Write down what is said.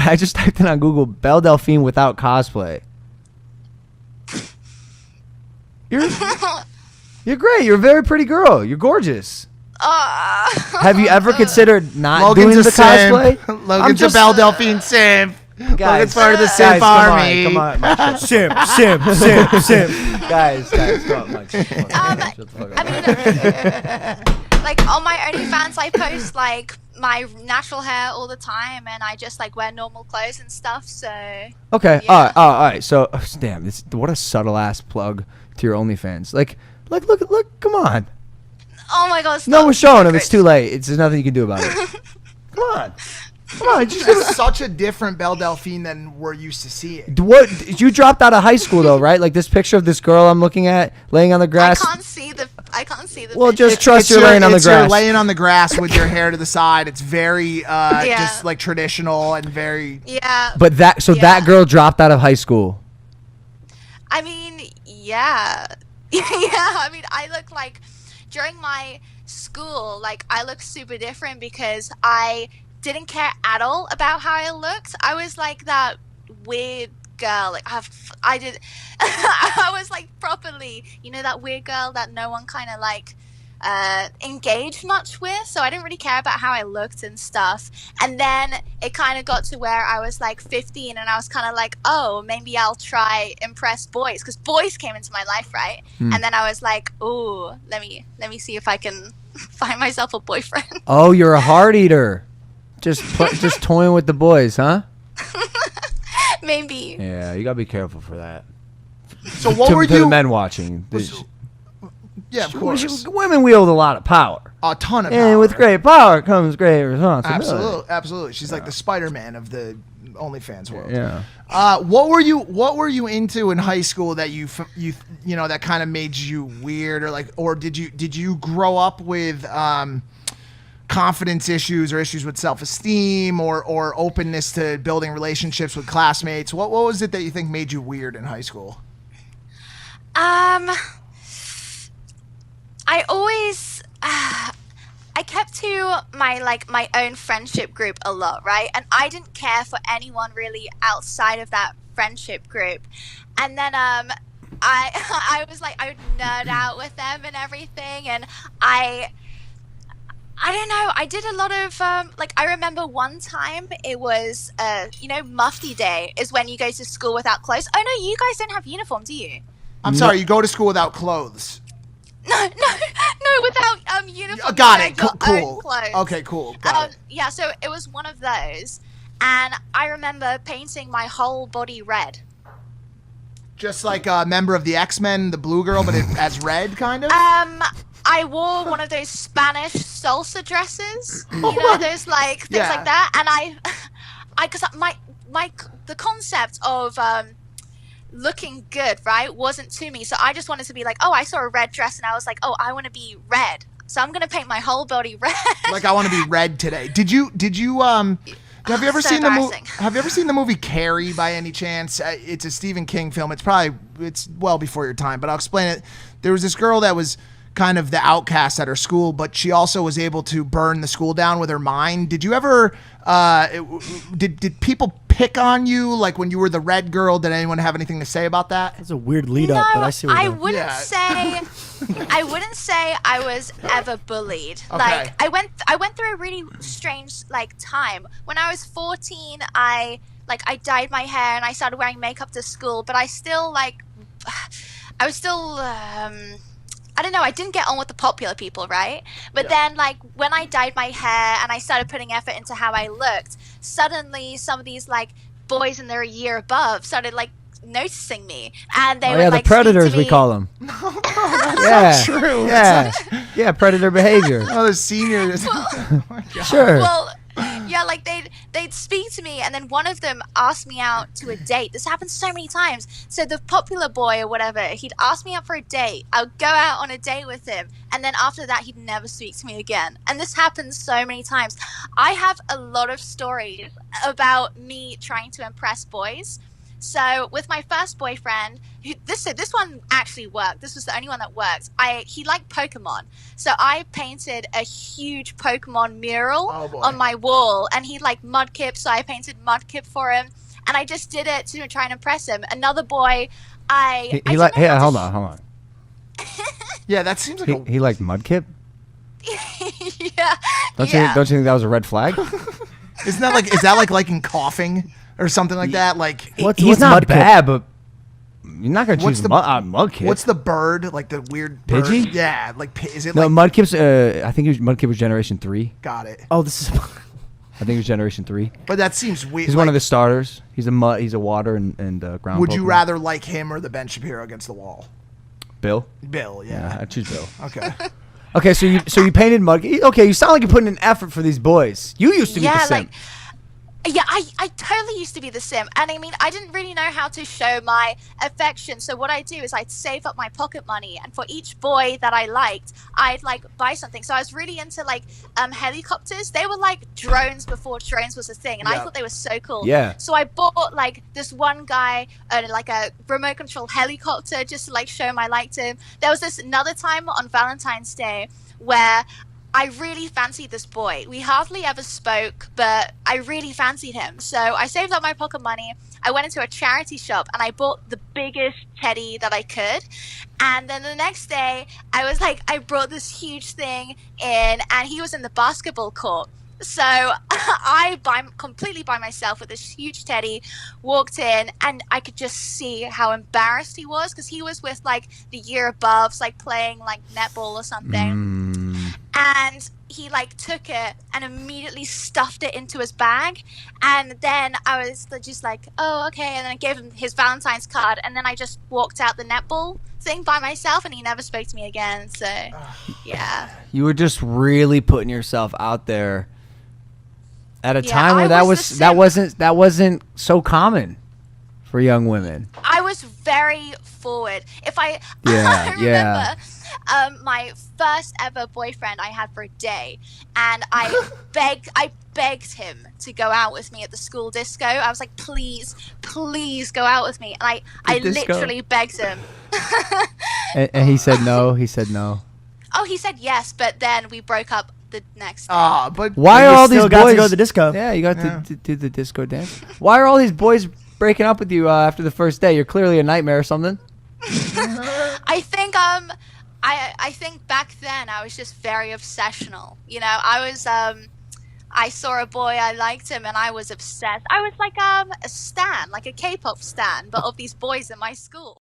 I just typed in on Google Belle Delphine without cosplay. You're great. You're a very pretty girl. You're gorgeous. Have you ever considered not doing the cosplay? Logan's a Belle Delphine simp. Logan's part of the simp army. Come on. Simp. Guys, come on, Mike. I mean, like on my OnlyFans, I post like my natural hair all the time, and I just like wear normal clothes and stuff. So okay, yeah. all right. So, damn, what a subtle ass plug to your OnlyFans. Like, look, come on. Oh my god! Stop. No, we're showing him. It's too late. There's nothing you can do about it. Come on. That's such a different Belle Delphine than we're used to seeing. What? You dropped out of high school though, right? Like this picture of this girl I'm looking at laying on the grass. I can't see the. Well, picture. just trust you're laying on the grass. You're laying on the grass with your hair to the side. It's very just like traditional and very. Yeah. But that girl dropped out of high school. I mean, yeah. Yeah. I mean, I look like during my school, like I look super different because I didn't care at all about how I looked. I was like that weird girl. Like I was like properly, that weird girl that no one kind of like engaged much with. So I didn't really care about how I looked and stuff. And then it kind of got to where I was like 15, and I was kind of like, oh, maybe I'll try impress boys, because boys came into my life, right? And then I was like, ooh, let me see if I can find myself a boyfriend. Oh, you're a heart eater. Just toying with the boys, huh? Maybe. Yeah, you gotta be careful for that. So what were to you? the men watching? Yeah, of course. Women wield a lot of power. A ton of power. And with great power comes great responsibility. Absolutely. She's like the Spider-Man of the OnlyFans world. Yeah. What were you into in high school that you that kind of made you weird, or did you grow up with confidence issues or issues with self-esteem or openness to building relationships with classmates? What was it that you think made you weird in high school? I always I kept to my own friendship group a lot, right? And I didn't care for anyone really outside of that friendship group. And then I was like, I would nerd out with them and everything, and I don't know. I did a lot of I remember one time it was Mufti Day is when you go to school without clothes. Oh no, you guys don't have uniform, do you? I'm sorry, you go to school without clothes. No, without uniform. Got it. Cool. Okay, cool. Got it. Yeah, so it was one of those, and I remember painting my whole body red. Just like a member of the X-Men, the blue girl, but as red, kind of. I wore one of those Spanish salsa dresses, those like things like that, and because the concept of looking good, right, wasn't to me, so I just wanted to be like, oh, I saw a red dress, and I was like, oh, I want to be red, so I'm gonna paint my whole body red. Like I want to be red today. Did you have you ever seen the movie Carrie by any chance? It's a Stephen King film. It's well before your time, but I'll explain it. There was this girl that was kind of the outcast at her school, but she also was able to burn the school down with her mind. Did you ever did people pick on you like when you were the red girl? Did anyone have anything to say about that? That's a weird lead up, but I see what I wouldn't say I was ever bullied. Okay. Like I went through a really strange time. When I was 14, I dyed my hair and I started wearing makeup to school, but I was still I don't know, I didn't get on with the popular people, right? But then, when I dyed my hair and I started putting effort into how I looked, suddenly some of these, boys in their year above started, noticing me. And they would, the predators, we call them. That's not true. Yeah. Yeah, predator behavior. Oh, the seniors. Oh my God. Sure. Well, yeah, they'd speak to me, and then one of them asked me out to a date. This happens so many times. So the popular boy or whatever, he'd ask me out for a date. I'll go out on a date with him, and then after that, he'd never speak to me again. And this happens so many times. I have a lot of stories about me trying to impress boys. So with my first boyfriend, this one actually worked. This was the only one that worked. He liked Pokemon, so I painted a huge Pokemon mural on my wall, and he liked Mudkip, so I painted Mudkip for him, and I just did it to try and impress him. Another boy, hold on. Yeah, that seems like he liked Mudkip. Yeah. Don't you think that was a red flag? Is that like liking coughing or something like that? Like he's not bad, but you're not gonna choose Mudkip. What's the bird? Like the weird bird? Pidgey? Yeah, like is it? No, like Mudkip's. I think Mudkip was Generation 3. Got it. Oh, this is. I think it was Generation 3. But that seems weird. He's one of the starters. He's a water and ground. Would you Pokemon. rather like him or the Ben Shapiro against the wall? Bill? Bill, yeah. I choose Bill. Okay. Okay, so you painted Mudkip. Okay, you sound like you're putting an effort for these boys. You used to be the sim. Yeah, I totally used to be the sim, and I mean, I didn't really know how to show my affection, so what I'd do is I'd save up my pocket money, and for each boy that I liked, I'd like buy something. So I was really into like helicopters. They were like drones before drones was a thing, and I thought they were so cool. Yeah. So I bought like this one guy like a remote control helicopter just to like show him I liked him. There was this another time on Valentine's Day where I really fancied this boy. We hardly ever spoke, but I really fancied him. So I saved up my pocket money. I went into a charity shop and I bought the biggest teddy that I could. And then the next day, I brought this huge thing in, and he was in the basketball court. So I, completely by myself with this huge teddy, walked in, and I could just see how embarrassed he was because he was with like the year aboves, like playing like netball or something. And he like took it and immediately stuffed it into his bag, and then I was just like, oh, okay, and then I gave him his Valentine's card, and then I just walked out the netball thing by myself, and he never spoke to me again. So yeah, you were just really putting yourself out there at a time where that wasn't so common for young women. I was very forward. I remember my first ever boyfriend I had for a day, and I begged him to go out with me at the school disco. I was like, please go out with me, and I literally begged him. and he said no. He said no. Oh, he said yes, but then we broke up the next day. But why are all these boys got to go to the disco? Yeah, you got to do the disco dance. Why are all these boys breaking up with you after the first day? You're clearly a nightmare or something. I think back then I was just very obsessional. You know, I saw a boy, I liked him, and I was obsessed. I was like a stan, like a K-pop stan, but of these boys in my school.